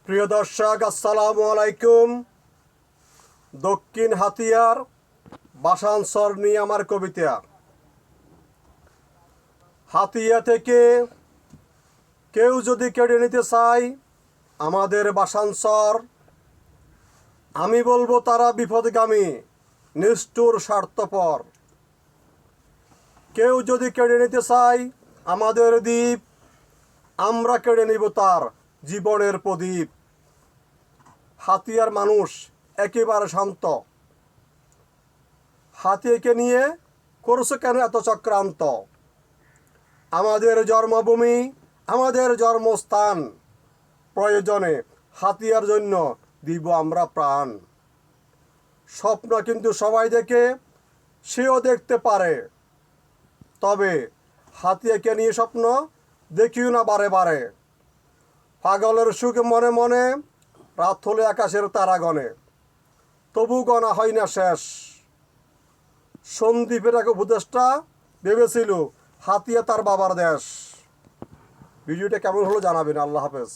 প্রিয় দর্শক, আসসালামু আলাইকুম। দক্ষিণ হাতিয়ার বাসানসর নিয়ে আমার কবিতা। হাতিয়া থেকে কেউ যদি কেড়ে নিতে চায় আমাদের বাসানসর, আমি বলবো তারা বিপদগামী, নিষ্ঠুর, স্বার্থপর। কেউ যদি কেড়ে নিতে চায় আমাদের দ্বীপ, আমরা কেড়ে নিব তার জীবনের প্রদীপ। হাতিয়ার মানুষ একেবারে শান্ত। হাতিয়াকে নিয়ে করছে কেন এত চক্রান্ত? আমাদের জন্মভূমি, আমাদের জন্মস্থান, প্রয়োজনে হাতিয়ার জন্য দিব আমরা প্রাণ। স্বপ্ন কিন্তু সবাই দেখে, সেও দেখতে পারে, তবে হাতিয়াকে নিয়ে স্বপ্ন দেখিও না বারে বারে। পাগলের সুখ মনে মনে, রাত হলে আকাশের তারা গণে, তবু গণা হয় না শেষ। সন্দীপের এক উপদেষ্টা ভেবেছিল হাতিয়া তার বাবার দেশ। ভিডিওটা কেমন হলো জানাবেন। আল্লাহ হাফেজ।